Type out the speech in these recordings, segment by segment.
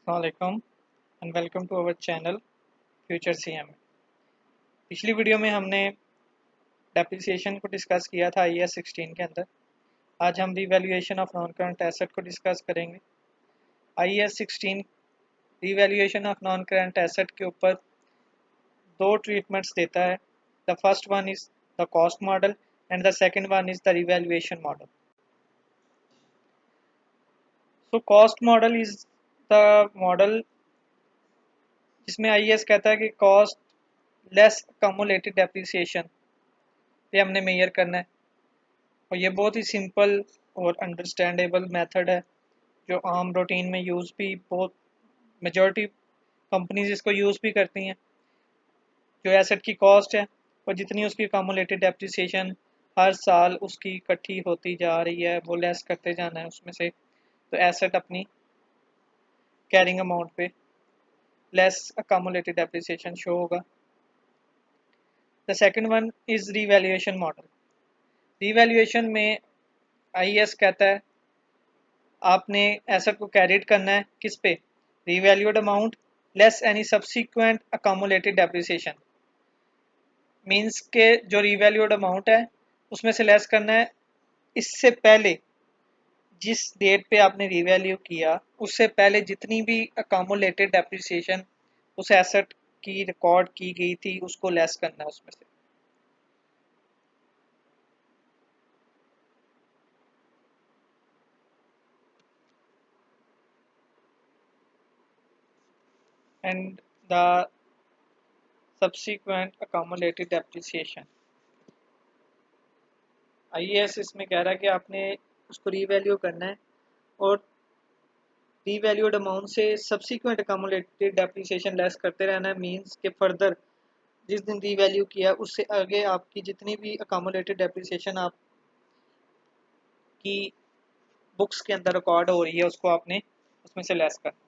Assalamualaikum and welcome to our channel future CM। पिछली video में हमने डेप्रिसिएशन को डिस्कस किया था IAS 16 के अंदर। आज हम revaluation of non current asset को डिस्कस करेंगे। IAS 16 revaluation of non current asset के ऊपर दो ट्रीटमेंट्स देता है। The first one is the cost model and the second one is the revaluation model. So cost model is the model जिसमें IAS कहता है कि कॉस्ट लेस अकमुलेटेड डेप्रिसिएशन ये हमने मेजर करना है, और ये बहुत ही सिंपल और अंडरस्टैंडेबल मेथड है जो आम रूटीन में यूज़ भी बहुत मेजॉरिटी कंपनीज इसको यूज़ भी करती हैं। जो एसेट की कॉस्ट है और जितनी उसकी अकमुलेटेड डेप्रिसिएशन हर साल उसकी इकट्ठी होती जा रही है वो लेस करते जाना है उसमें से, तो एसेट अपनी कैरिंग अमाउंट पे लेस अकमुलेटेड डेप्रिसिएशन शो होगा। The second one is revaluation model. Revaluation में IAS कहता है आपने एसेट को कैरिड करना है किस पे, revalued amount less any subsequent accumulated depreciation. Means के जो रिवैल्यूड अमाउंट है उसमें से लेस करना है इससे पहले जिस डेट पे आपने रिवैल्यू किया उससे पहले जितनी भी अकमुलेटेड डेप्रिसिएशन उस एसेट की रिकॉर्ड की गई थी उसको लेस करना है उसमें से। And the subsequent accumulated depreciation. IAS इसमें कह रहा है कि आपने उसको रीवैल्यू करना है और रीवैल्यूड अमाउंट से सब्सिक्वेंट अकमुलेटेड डेप्रिसिएशन लेस करते रहना है। मींस के फर्दर जिस दिन रीवैल्यू किया उससे आगे आपकी जितनी भी अकमुलेटेड डेप्रिसिएशन आपकी बुक्स के अंदर रिकॉर्ड हो रही है उसको आपने उसमें से लेस करना।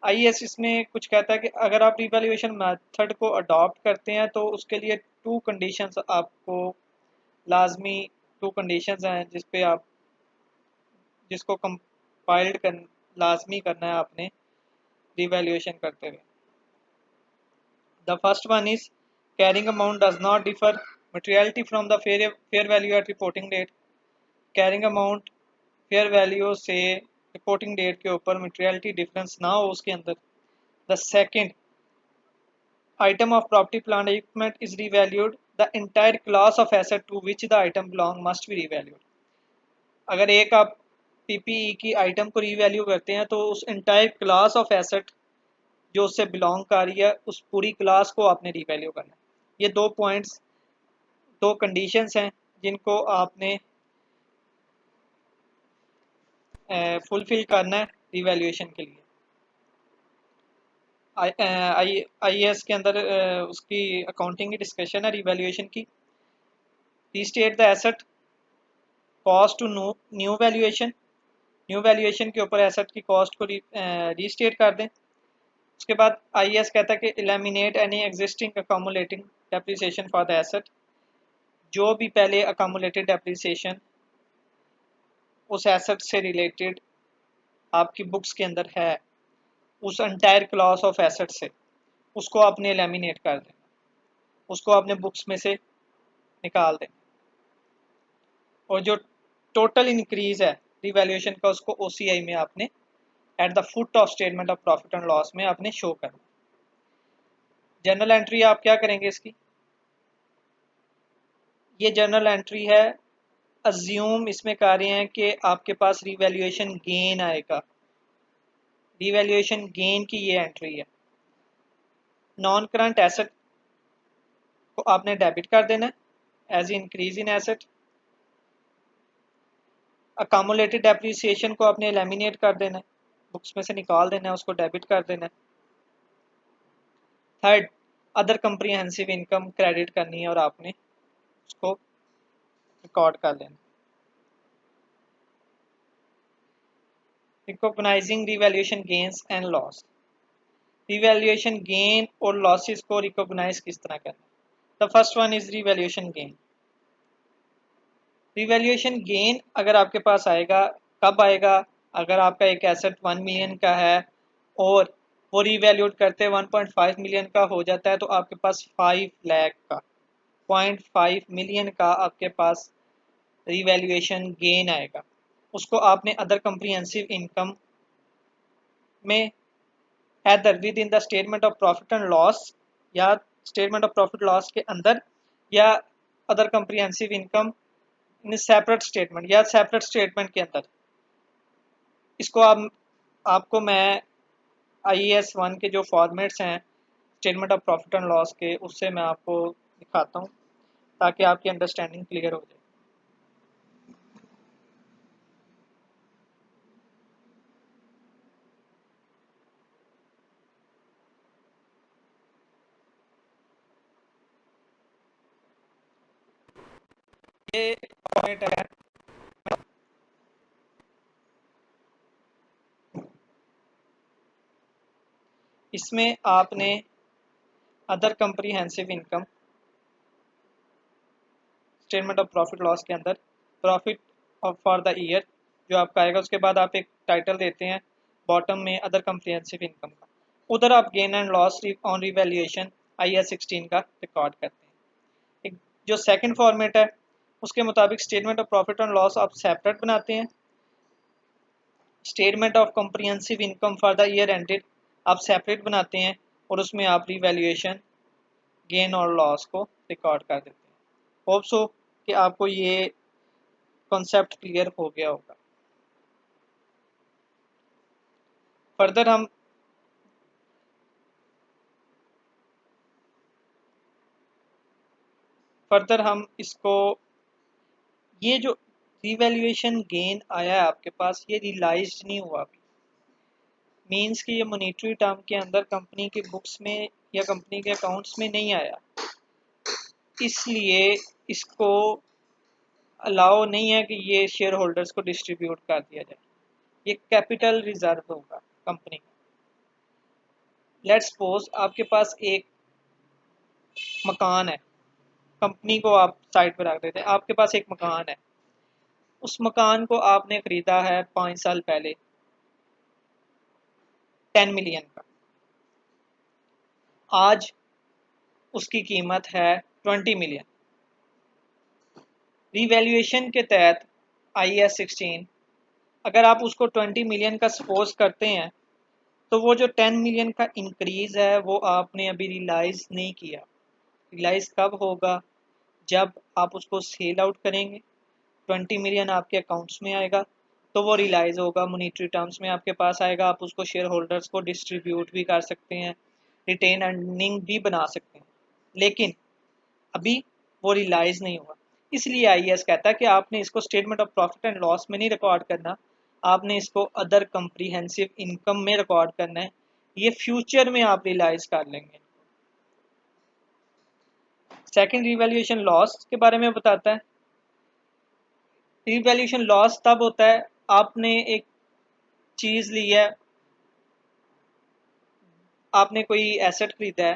IAS इसमें कुछ कहता है कि अगर आप रिवैल्यूएशन मेथड को अडॉप्ट करते हैं तो उसके लिए टू कंडीशंस आपको लाजमी, टू कंडीशंस हैं जिसको कंपाइल्ड कर लाजमी करना है आपने रिवैल्यूएशन करते हुए। The first one is carrying amount does not differ materiality from the fair value at reporting date. Carrying amount fair value से रिपोर्टिंग डेट के ऊपर मटेरियलिटी डिफरेंस ना हो उसके अंदर। The second item of property plant equipment is revalued, the entire class of asset to which the item belong must be revalued। अगर एक आप PPE की आइटम को रीवैल्यू करते हैं तो उस एंटायर क्लास ऑफ एसेट जो उससे बिलोंग कर रही है उस पूरी क्लास को आपने रीवैल्यू करना है। ये दो पॉइंट्स, दो कंडीशंस हैं जिनको आपने फुलफिल करना है रिवैल्यूएशन के लिए। IAS के अंदर उसकी अकाउंटिंग की डिस्कशन है रिवैल्यूएशन की। Restate the asset cost to new valuation. New valuation के ऊपर एसेट की कॉस्ट को रीस्टेट कर दें। उसके बाद IAS कहता है कि eliminate any existing accumulating depreciation for the asset. जो भी पहले अकामुलेटेड डेप्रिसिएशन उस एसेट से रिलेटेड आपकी बुक्स के अंदर है उस एंटायर क्लास ऑफ एसेट से उसको आपने एलिमिनेट कर देना, उसको आपने बुक्स में से निकाल देना, और जो टोटल इंक्रीज है रिवैल्यूएशन का उसको OCI में आपने at the foot of statement of profit and loss में आपने शो करना। जर्नल एंट्री आप क्या करेंगे इसकी, ये जर्नल एंट्री है अज्यूम इसमें कर रहे हैं कि आपके पास रिवैल्यूएशन गेन आएगा। रिवैल्यूएशन गेन की ये एंट्री है। नॉन करंट एसेट को आपने डेबिट कर देना है as increase in asset. Accumulated depreciation को आपने एलिमिनेट कर देना है, बुक्स में से निकाल देना है, उसको डेबिट कर देना है। Third, other comprehensive income credit करनी है और आपने उसको रिकॉर्ड कर लेना। Recognising revaluation gains and loss. Revaluation gain और लॉसेस को रिकॉग्नाइज किस तरह करना। The first one is revaluation gain. Revaluation gain अगर आपके पास आएगा, कब आएगा, अगर आपका एक एसेट 1 मिलियन का है और वो रीवैल्यूड करते 1.5 मिलियन का हो जाता है, तो आपके पास 5 लाख का 0.5 मिलियन का आपके पास रीवैल्यूएशन गेन आएगा। उसको आपने अदर कम्प्रिहेंसिव इनकम में either with in the statement of profit and loss, या स्टेटमेंट ऑफ प्रॉफिट लॉस के अंदर, या other comprehensive income in separate statement, या सेपरेट स्टेटमेंट के अंदर। इसको आपको मैं IAS 1 के जो फॉर्मेट्स हैं statement of profit and loss के, उससे मैं आपको दिखाता हूँ ताकि आपकी अंडरस्टैंडिंग क्लियर हो जाए। ये फॉर्मेट है, इसमें आपने other comprehensive income statement of profit loss के अंदर profit of for the year जो आपका आएगा, उसके बाद आप एक टाइटल देते हैं बॉटम में अदर कम्प्रिहेंसिव इनकम का, उधर आप gain and loss on revaluation IAS 16 का रिकॉर्ड करते हैं। एक जो सेकंड फॉर्मेट है उसके मुताबिक statement of profit and loss आप सेपरेट बनाते हैं, statement of comprehensive income for the year ended आप सेपरेट बनाते हैं, और उसमें आप रिवैल्यूएशन गेन और लॉस को रिकॉर्ड कर देते हैं। होप सो कि आपको ये कॉन्सेप्ट क्लियर हो गया होगा। फर्दर हम इसको, ये जो रिवैल्यूएशन गेन आया है आपके पास, ये रियलाइज्ड नहीं हुआ अभी, मीन्स कि ये मॉनेटरी टर्म के अंदर कंपनी के बुक्स में या कंपनी के अकाउंट्स में नहीं आया, इसलिए इसको अलाउ नहीं है कि ये शेयर होल्डर्स को डिस्ट्रीब्यूट कर दिया जाए। ये कैपिटल रिजर्व होगा कंपनी का। लेट्स सपोज आपके पास एक मकान है, कंपनी को आप साइड पर रख देते हैं, आपके पास एक मकान है, उस मकान को आपने खरीदा है 5 साल पहले 10 मिलियन का, आज उसकी कीमत है 20 मिलियन। रिवैल्यूएशन के तहत IAS 16 अगर आप उसको 20 मिलियन का सपोज करते हैं, तो वो जो 10 मिलियन का इंक्रीज है वो आपने अभी रियलाइज नहीं किया। रियलाइज कब होगा? जब आप उसको सेल आउट करेंगे, 20 मिलियन आपके अकाउंट्स में आएगा, तो वो रियलाइज होगा, मॉनेटरी टर्म्स में आपके पास आएगा, आप उसको शेयर होल्डर्स को डिस्ट्रीब्यूट भी कर सकते हैं, रिटेन अर्निंग भी बना सकते हैं, लेकिन अभी वो रियलाइज नहीं हुआ। इसलिए IAS कहता है कि आपने इसको statement of profit and loss में नहीं रिकॉर्ड करना, आपने इसको अदर कम्प्रीहेंसिव इनकम में रिकॉर्ड करना है, ये फ्यूचर में आप रियलाइज कर लेंगे। सेकंड रिवैल्यूएशन लॉस के बारे में बताता है। रिवैल्यूएशन लॉस तब होता है, आपने एक चीज़ ली है, आपने कोई एसेट खरीदा है,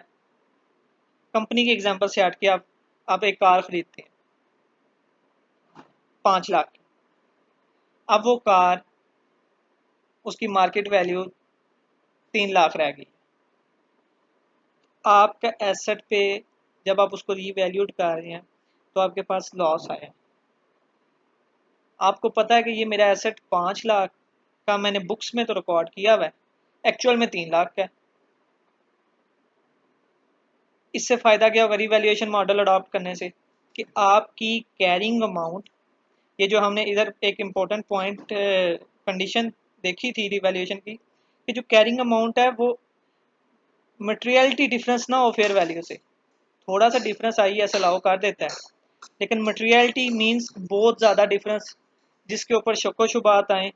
कंपनी के एग्जांपल से हट के आप एक कार खरीदते हैं 5 लाख की। अब वो कार, उसकी मार्केट वैल्यू 3 लाख रह गई। आपका एसेट पे जब आप उसको रीवैल्यूड कर रहे हैं तो आपके पास लॉस आया। आपको पता है कि ये मेरा एसेट 5 लाख का मैंने बुक्स में तो रिकॉर्ड किया हुआ है, एक्चुअल में 3 लाख का है। इससे फ़ायदा क्या होगा रिवैल्यूएशन मॉडल अडॉप्ट करने से, कि आपकी कैरिंग अमाउंट, ये जो हमने इधर एक इम्पोर्टेंट पॉइंट कंडीशन देखी थी रिवैल्यूएशन की, कि जो कैरिंग अमाउंट है वो मटेरियलिटी डिफरेंस ना हो फेयर वैल्यू से, थोड़ा सा डिफरेंस IAS अलाउ कर देता है, लेकिन मटेरियलिटी मींस बहुत ज़्यादा डिफरेंस जिसके ऊपर शक्को शुबात आए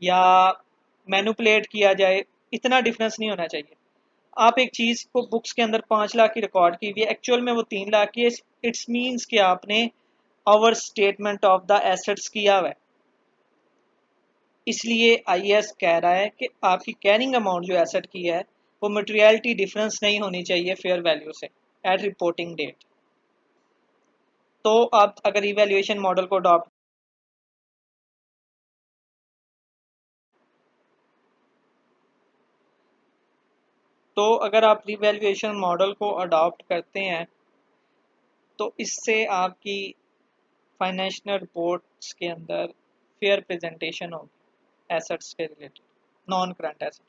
या मैनुपुलेट किया जाए, इतना डिफरेंस नहीं होना चाहिए। आप एक चीज़ को बुक्स के अंदर 5 लाख की रिकॉर्ड की हुई है, एक्चुअल में वो 3 लाख की है, इट्स मीन्स कि आपने over statement of the assets किया हुआ है। इसलिए IAS कह रहा है कि आपकी कैरिंग अमाउंट जो एसेट की है वो मटेरियलिटी डिफरेंस नहीं होनी चाहिए फेयर वैल्यू से एट रिपोर्टिंग डेट। तो आप अगर इवैल्यूएशन मॉडल को अडॉप्ट तो अगर आप रिवैल्यूएशन मॉडल को अडॉप्ट करते हैं तो इससे आपकी फाइनेंशियल रिपोर्ट्स के अंदर फेयर प्रेजेंटेशन होगी एसेट्स के रिलेटेड, नॉन करंट एसेट्स।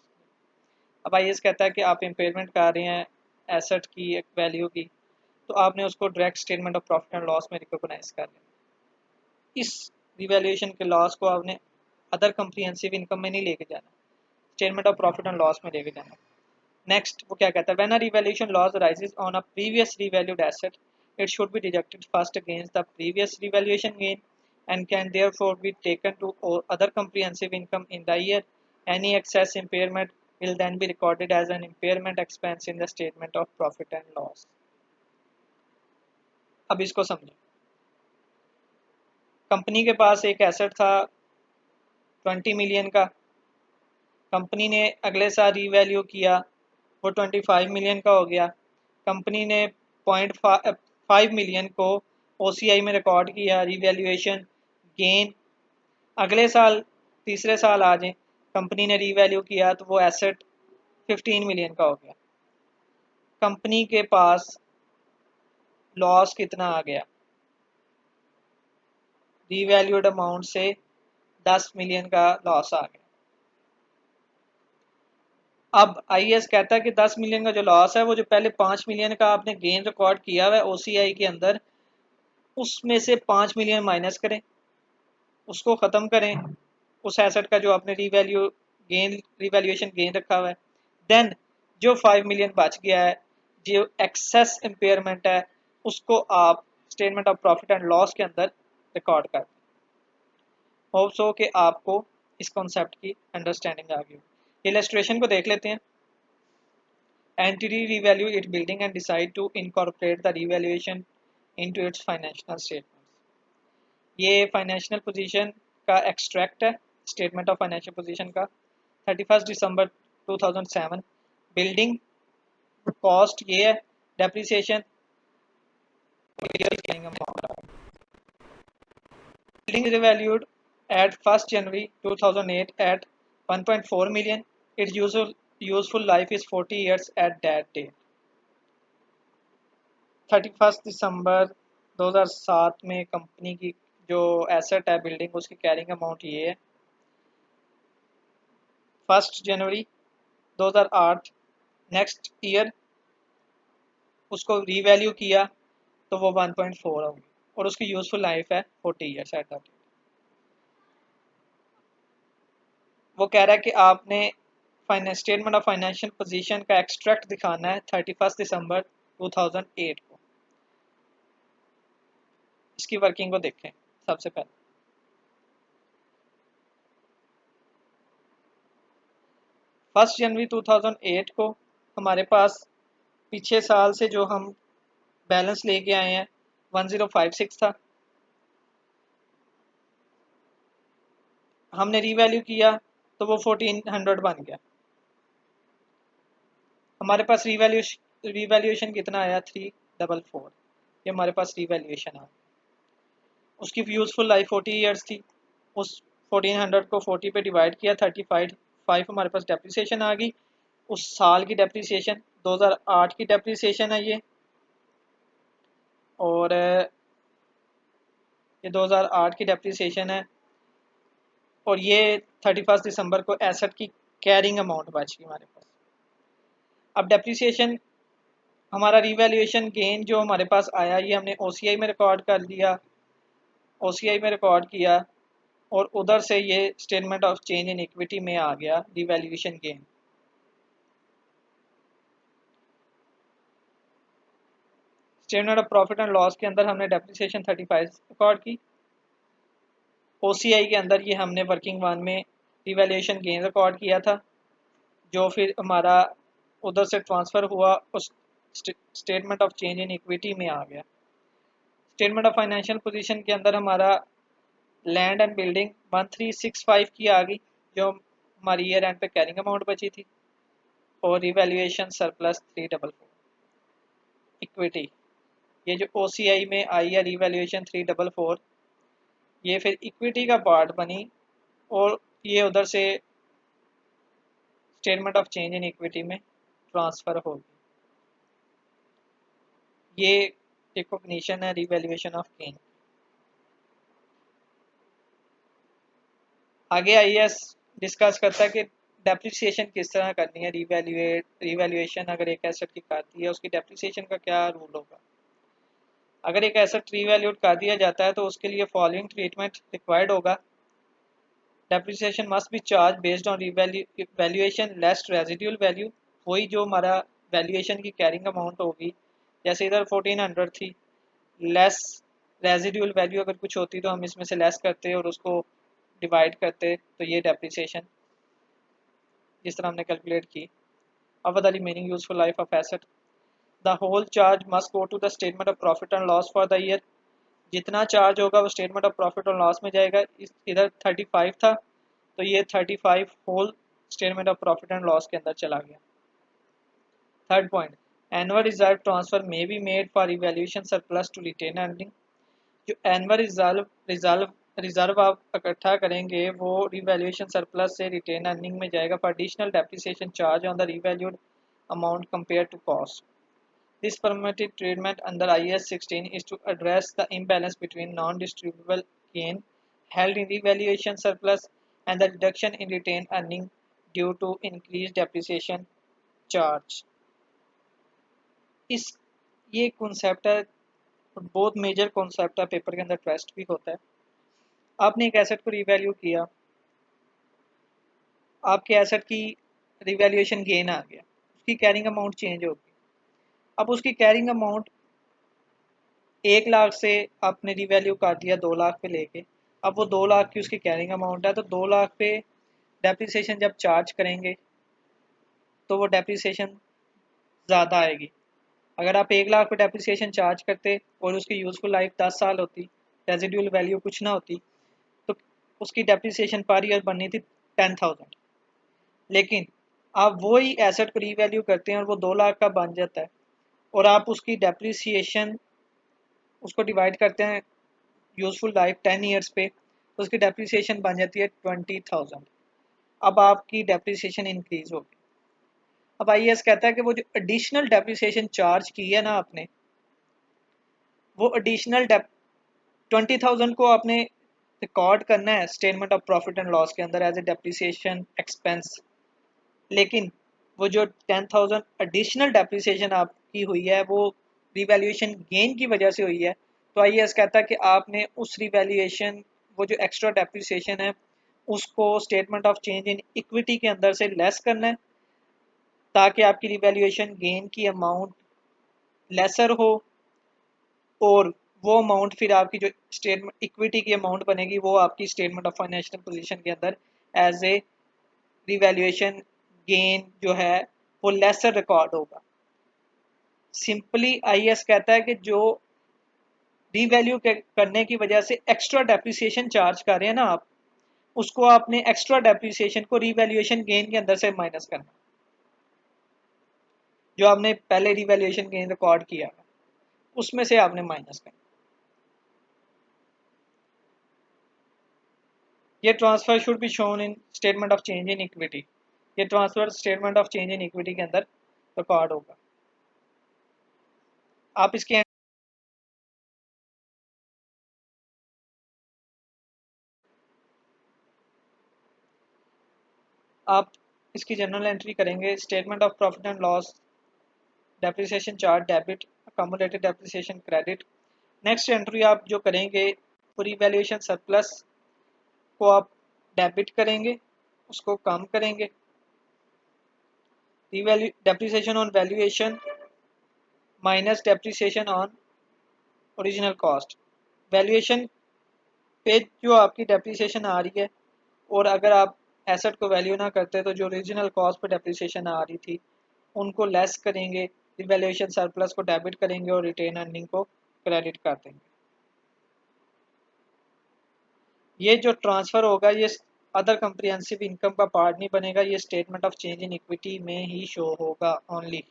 अब आईएएस कहता है कि आप इम्पेयरमेंट कर रहे हैं एसेट की एक वैल्यू की, तो आपने उसको direct statement of profit and loss में रिकॉग्नाइज कर लिया। इस रिवैल्यूएशन के लॉस को आपने अदर कम्प्रिहेंसिव इनकम में नहीं लेके जाना, statement of profit and loss में लेके जाना। नेक्स्ट वो क्या कहता है, when a revaluation loss arises on a previous revalued asset it should be deducted first against the previous revaluation gain and can therefore be taken to other comprehensive income in the year. Any excess impairment will then be recorded as an impairment expense in the statement of profit and loss. अब इसको समझो, company के पास एक asset था 20 million का, company ने अगले साल रीवैल्यू किया, वो 25 मिलियन का हो गया। कंपनी ने 0.5 मिलियन को ओसीआई में रिकॉर्ड किया रीवैल्यूएशन गेन। अगले साल तीसरे साल आ जाए, कंपनी ने रीवैल्यू किया तो वो एसेट 15 मिलियन का हो गया। कंपनी के पास लॉस कितना आ गया, रीवैल्यूड अमाउंट से 10 मिलियन का लॉस आ गया। अब आईएएस कहता है कि 10 मिलियन का जो लॉस है वो जो पहले 5 मिलियन का आपने गेन रिकॉर्ड किया हुआ है ओसीआई के अंदर, उसमें से 5 मिलियन माइनस करें, उसको ख़त्म करें उस एसेट का जो आपने रिवैल्यूएशन गेन रखा हुआ है। देन जो 5 मिलियन बच गया है, जो एक्सेस इम्पेयरमेंट है, उसको आप statement of profit and loss के अंदर रिकॉर्ड कर दें। होप सो कि आपको इस कॉन्सेप्ट की अंडरस्टैंडिंग आ गई। इलस्ट्रेशन को देख लेते हैं। Entity revalue its building and decide to incorporate the revaluation into its financial statements. ये फाइनेंशियल पोजीशन का एक्सट्रैक्ट है, स्टेटमेंट ऑफ फाइनेंशियल पोजीशन का 31 दिसंबर 2007। बिल्डिंग कॉस्ट ये है, depreciation building revalued at 1st January 2008 at 1.4 million. Its useful life is 40 years at that date. 31 दिसंबर 2007 में company की जो asset है बिल्डिंग, उसकी कैरिंग अमाउंट ये है। 1 जनवरी 2008 नेक्स्ट ईयर उसको रीवैल्यू किया तो वो 1.4 होगी और उसकी यूजफुल लाइफ है 40 ईयर्स एट दैट। वो कह रहा है कि आपने स्टेटमेंट ऑफ फाइनेंशियल पोजीशन का एक्सट्रैक्ट दिखाना है 31 दिसंबर 2008 को। इसकी वर्किंग को देखें। सबसे पहले 1 जनवरी 2008 को हमारे पास पिछले साल से जो हम बैलेंस लेके आए हैं 1056 था, हमने रीवैल्यू किया तो वो 1400 बन गया। हमारे पास रिवैल्यूएशन कितना आया 344, ये हमारे पास रिवैल्यूएशन आया। उसकी यूजफुल लाइफ 40 ईयर्स थी। उस 1400 को 40 पे डिवाइड किया, 35 हमारे पास डेप्रिसिएशन आ गई। उस साल की डेप्रिसिएशन 2008 की डेप्रिसिएशन है ये, और ये 2008 की डेप्रिसिएशन है, और ये 31 दिसंबर को एसेट की कैरिंग अमाउंट बच गई हमारे पास। अब डेप्रिसिएशन हमारा रिवैल्यूएशन गेन जो हमारे पास आया ये हमने ओसीआई में रिकॉर्ड कर दिया, ओसीआई में रिकॉर्ड किया, और उधर से ये statement of change in equity में आ गया revaluation gain. Statement of profit and loss के अंदर हमने डेप्रिसिएशन 35 रिकॉर्ड की, ओसीआई के अंदर ये हमने वर्किंग वन में रिवैल्यूएशन गेन रिकॉर्ड किया था, जो फिर हमारा उधर से ट्रांसफ़र हुआ उस statement of change in equity में आ गया। स्टेटमेंट ऑफ फाइनेंशियल पोजीशन के अंदर हमारा लैंड एंड बिल्डिंग 1365 की आ गई, जो हमारी ईयर एंड पे कैरिंग अमाउंट बची थी, और रिवैल्यूएशन सरप्लस 344। इक्विटी ये जो ओसीआई में आई है रिवैल्यूएशन 344, ये फिर इक्विटी का पार्ट बनी, और ये उधर से statement of change in equity में ट्रांसफ़र होगी। ये रिकॉग्निशन है रिवैल्यूएशन ऑफ गेन। आगे आईएएस डिस्कस करता है कि डेप्रिसिएशन किस तरह करनी है। रिवैल्यूएशन अगर एक एसेट की करती है उसकी डेप्रिसिएशन का क्या रूल होगा। अगर एक एसेट रीवैल्यूड कर दिया जाता है तो उसके लिए फॉलोइंग ट्रीटमेंट रिक्वायर्ड होगा। Depreciation must be charge based on valuation less residual value. वही जो हमारा वैल्यूएशन की कैरिंग अमाउंट होगी, जैसे इधर 1400 थी, लेस रेजिडुअल वैल्यू अगर कुछ होती तो हम इसमें से लेस करते और उसको डिवाइड करते, तो ये डेप्रिसिएशन जिस तरह हमने कैलकुलेट की। अब the remaining useful life of asset, the whole charge must go to the statement of profit and loss for the year. जितना चार्ज होगा वो स्टेटमेंट ऑफ प्रॉफिट और लॉस में जाएगा। इधर 35 था तो ये 35 whole statement of profit and loss के अंदर चला गया। Third point, annual reserve transfer may be made for evaluation surplus to retain earning. जो एनुअल रिजर्व रिजर्व आप इकट्ठा करेंगे वो रिवैल्यूएशन सरप्लस से रिटेन अर्निंग में जाएगा for additional depreciation charge on the revalued amount compare to cost. This permitted treatment under IAS 16 is to address the imbalance between non-distributable gain held in revaluation surplus and the reduction in retained earning due to increased depreciation charge. इस ये concept है, बहुत major concept है, paper के अंदर test भी होता है। आपने एक एसेट को रिवैल्यू किया, आपके एसेट की रिवैल्यूएशन गेन आ गया, उसकी कैरिंग अमाउंट चेंज होगी। अब उसकी कैरिंग अमाउंट 1 लाख से आपने रिवैल्यू कर दिया 2 लाख पे लेके, अब वो 2 लाख की उसकी कैरिंग अमाउंट है, तो 2 लाख पे डेप्रिसिएशन जब चार्ज करेंगे तो वो डेप्रिसिएशन ज़्यादा आएगी। अगर आप 1 लाख पे डेप्रिसिएशन चार्ज करते और उसकी यूज़फुल लाइफ 10 साल होती, रेजिडुअल वैल्यू कुछ ना होती, तो उसकी डेप्रिसिएशन पर ईयर बननी थी 10,000। लेकिन आप वही एसेट को रीवैल्यू करते हैं और वो 2 लाख का बन जाता है और आप उसकी डेप्रिसिएशन उसको डिवाइड करते हैं यूजफुल लाइफ 10 ईयर्स पे, तो उसकी डेप्रिसिएशन बन जाती है 20,000। अब आपकी डेप्रिसिएशन इंक्रीज होगी। अब आईएएस कहता है कि वो जो एडिशनल डेप्रिसिएशन चार्ज की है ना आपने, वो एडिशनल 20,000 को आपने रिकॉर्ड करना है statement of profit and loss के अंदर एज ए डेप्रिसिएशन एक्सपेंस। लेकिन वो जो 10,000 एडिशनल डेप्रिसिएशन आपकी हुई है वो रिवैल्यूएशन गेन की वजह से हुई है, तो आईएएस कहता है कि आपने उस रिवैल्यूएशन, वो जो एक्स्ट्रा डेप्रिसिएशन है उसको statement of change in equity के अंदर से लेस करना है, ताकि आपकी रिवैल्यूएशन गेन की अमाउंट लेसर हो और वो अमाउंट फिर आपकी जो स्टेटमेंट इक्विटी की अमाउंट बनेगी वो आपकी स्टेटमेंट ऑफ फाइनेंशियल पोजीशन के अंदर एज ए रिवैल्यूएशन गेन जो है वो लेसर रिकॉर्ड होगा। सिंपली आईएएस कहता है कि जो रीवैल्यू करने की वजह से एक्स्ट्रा डेप्रिसिएशन चार्ज कर रहे हैं ना आप, उसको आपने एक्स्ट्रा डेप्रिसिएशन को रीवैल्यूएशन गेन के अंदर से माइनस करना, जो आपने पहले रीवैल्यूएशन गेन रिकॉर्ड किया उसमें से आपने माइनस करना। ये transfer should be shown in statement of change in equity. ये transfer statement of change in equity के अंदर रिकॉर्ड होगा। आप इसके आप इसकी जनरल एंट्री करेंगे, statement of profit and loss, depreciation charge debit, accumulated depreciation credit. Next entry आप जो करेंगे वो रिवैल्यूएशन सरप्लस को आप डेबिट करेंगे, उसको कम करेंगे। Depreciation on valuation minus depreciation on original cost. Valuation पे जो आपकी डेप्रिसिएशन आ रही है और अगर आप एसेट को वैल्यू ना करते तो जो ओरिजिनल कॉस्ट पे डेप्रिसिएशन आ रही थी उनको लेस करेंगे, रिवैल्यूएशन सरप्लस को डेबिट करेंगे और रिटेन अर्निंग को क्रेडिट कर देंगे। ये जो ट्रांसफ़र होगा ये अदर कंप्रिहेंसिव इनकम का पार्ट नहीं बनेगा, ये statement of change in equity में ही शो होगा ओनली।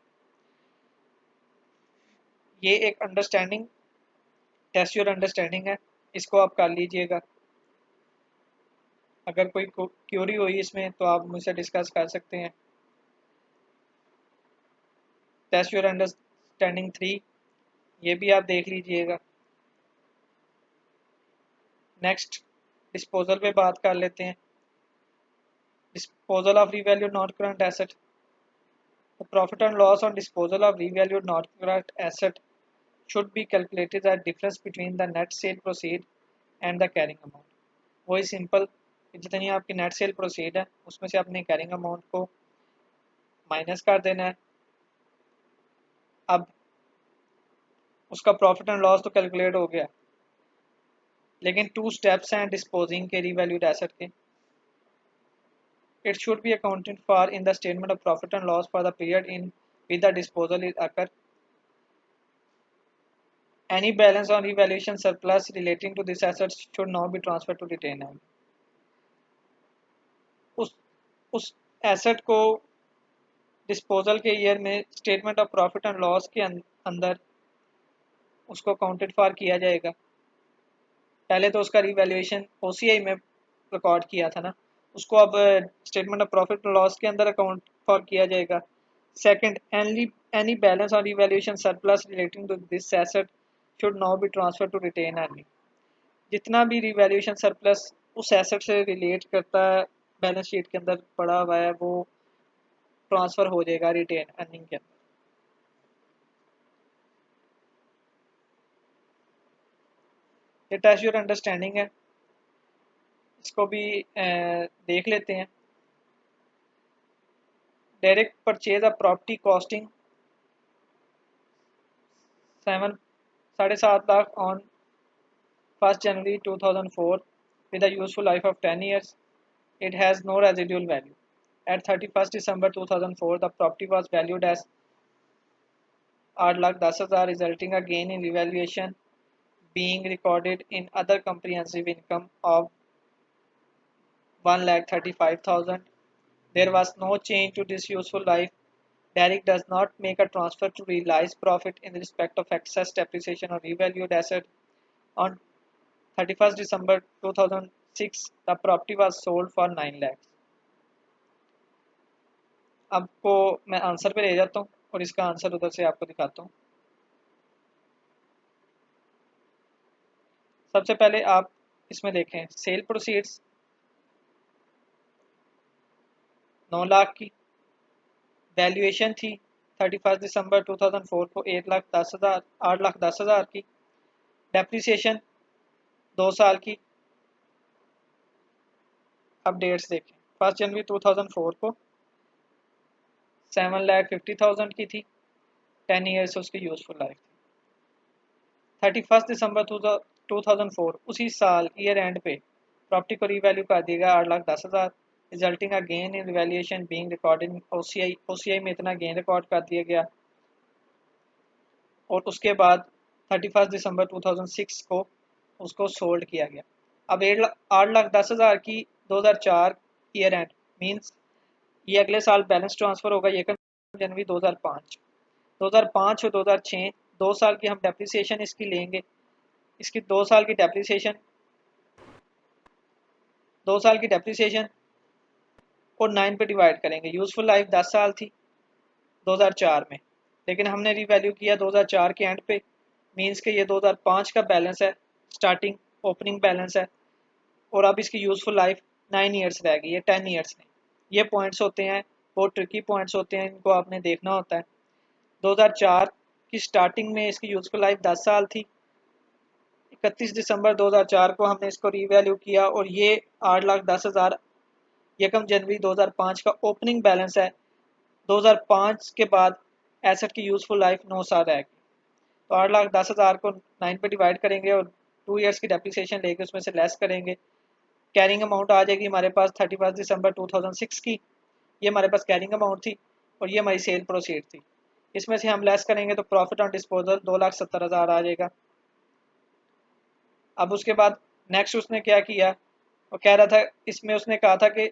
ये एक अंडरस्टैंडिंग, टेस्ट योर अंडरस्टैंडिंग है, इसको आप कर लीजिएगा। अगर कोई क्यूरी हुई इसमें तो आप मुझसे डिस्कस कर सकते हैं। टेस्ट योर अंडरस्टैंडिंग 3, ये भी आप देख लीजिएगा। नेक्स्ट डिस्पोजल पे बात कर लेते हैं। Disposal of revalued non current asset. The profit and loss on disposal of revalued non current asset should be calculated as difference between the net sale proceed and the carrying amount। वही simple, जितनी आपकी net cell proceed है उसमें से अपने carrying amount को minus कर देना है। अब उसका प्रॉफिट एंड लॉस तो कैलकुलेट हो गया, लेकिन 2 स्टेप्स हैं डिस्पोजिंग के रीवैल्यूड एसेट के। It should be accounted for in the statement of profit and loss for the period in with the disposal is occur. Any balance on revaluation surplus relating to this asset should now be transferred to retained earnings। उस asset को disposal के year में statement of profit and loss के अंदर उसको counted for किया जाएगा। पहले तो उसका रिवैल्यूएशन ओसीआई में रिकॉर्ड किया था ना, उसको अब statement of profit and loss के अंदर अकाउंट फॉर किया जाएगा। Second, any balance on revaluation surplus relating to this asset should now be transfer to retain earning. जितना भी रिवैल्यूएशन सरप्लस उस एसेट से रिलेट करता है बैलेंस शीट के अंदर पड़ा हुआ है, वो ट्रांसफ़र हो जाएगा रिटेन अर्निंग के अंदर। ये टेस्ट योर अंडरस्टैंडिंग है, इसको भी देख लेते हैं। Direct purchase of property costing 7.5 lakh on 1 January 2004 with a useful life of 10 years. It has no residual value. At 31st December 2004, the property was valued as 8,10,000, resulting a gain in revaluation being recorded in other comprehensive income of 1,35,000. There was no change to this useful life. Derrick does not make a transfer to realize profit in respect of excess depreciation or revalued asset. On 31st December 2006, the property was sold for 9 lakhs। आपको मैं answer पे ले जाता हूँ और इसका answer उधर से आपको दिखाता हूँ। सबसे पहले आप इसमें देखें, सेल प्रोसीड्स 9 लाख की, वैल्यूएशन थी 31 दिसंबर 2004 को 8,10,000 की, डेप्रिसिएशन 2 साल की। अब डेट्स देखें, 1 जनवरी 2004 को 7,50,000 की थी, 10 ईयर्स उसकी यूजफुल लाइफ थी। 31 दिसंबर 2004 उसी साल ईयर एंड पे प्रॉपर्टी को रीवैल्यू कर दिया गया 8,10,000, resulting a gain in revaluation being recorded in OCI में इतना गेन रिकॉर्ड कर दिया गया। और उसके बाद 31 दिसंबर 2006 को उसको सोल्ड किया गया। अब 8,10,000 की 2004 ईयर एंड मींस ये अगले साल बैलेंस ट्रांसफ़र होगा, ये जनवरी 2005 और 2006 2 साल की हम डेप्रिसिएशन इसकी लेंगे। इसकी 2 साल की डेप्रिसिएशन और 9 पे डिवाइड करेंगे। यूज़फुल लाइफ 10 साल थी 2004 में, लेकिन हमने रीवैल्यू किया 2004 के एंड पे, मींस के ये 2005 का बैलेंस है, स्टार्टिंग ओपनिंग बैलेंस है, और अब इसकी यूज़फुल लाइफ 9 ईयर्स रह गई है, 10 ईयर्स नहीं। ये पॉइंट्स होते हैं, बहुत ट्रिकी पॉइंट्स होते हैं, इनको आपने देखना होता है। 2004 की स्टार्टिंग में इसकी यूज़फुल लाइफ 10 साल थी। 31 दिसंबर 2004 को हमने इसको रीवैल्यू किया और ये 8,10,000 यकम जनवरी 2005 का ओपनिंग बैलेंस है। 2005 के बाद एसेट की यूज़फुल लाइफ 9 साल रहेगी, तो 8,10,000 को 9 पे डिवाइड करेंगे और 2 ईयर्स की डेप्रिसिएशन लेके उसमें से लेस करेंगे। कैरिंग अमाउंट आ जाएगी हमारे पास 31 दिसंबर 2006 की, ये हमारे पास कैरिंग अमाउंट थी और ये हमारी सेल प्रोसीड थी। इसमें से हम लेस करेंगे तो प्रॉफिट ऑन डिस्पोजल 2,70,000 आ जाएगा। अब उसके बाद नेक्स्ट उसने क्या किया, वो कह रहा था, इसमें उसने कहा था कि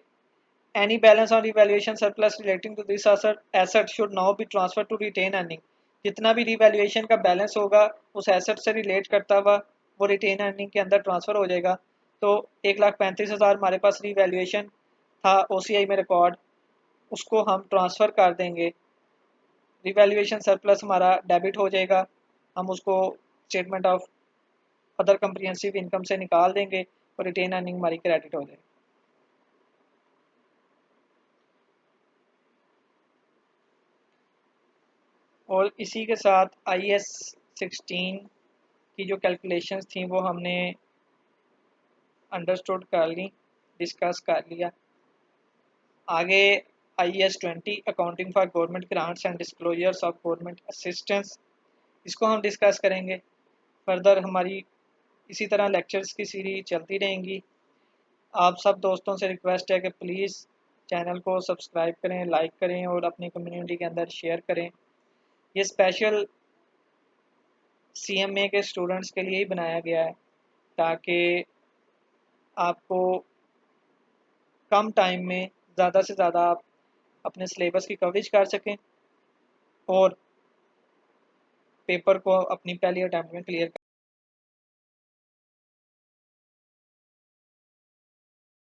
any balance on revaluation surplus relating to this asset should now be transfer to retain earning. जितना भी रिवैल्यूएशन का बैलेंस होगा उस एसेट से रिलेट करता हुआ वो रिटेन अर्निंग के अंदर ट्रांसफ़र हो जाएगा। तो 1,35,000 हमारे पास रिवैल्यूएशन था ओसीआई में रिकॉर्ड, उसको हम ट्रांसफ़र कर देंगे रिवैल्यूएशन सरप्लस हमारा डेबिट हो जाएगा, हम उसको statement of other comprehensive income से निकाल देंगे और रिटेन अर्निंग हमारी क्रेडिट हो जाएगी। और इसी के साथ IAS 16 की जो कैलकुलेशंस थी वो हमने अंडरस्टूड कर ली, डिस्कस कर लिया। आगे IAS 20 accounting for government grants and disclosures of government assistance, इसको हम डिस्कस करेंगे। फर्दर हमारी इसी तरह लेक्चर्स की सीरीज चलती रहेंगी। आप सब दोस्तों से रिक्वेस्ट है कि प्लीज़ चैनल को सब्सक्राइब करें, लाइक करें और अपनी कम्युनिटी के अंदर शेयर करें। ये स्पेशल CMA के स्टूडेंट्स के लिए ही बनाया गया है ताकि आपको कम टाइम में ज़्यादा से ज़्यादा आप अपने सिलेबस की कवरेज कर सकें और पेपर को अपनी पहली अटैम्प्ट में क्लियर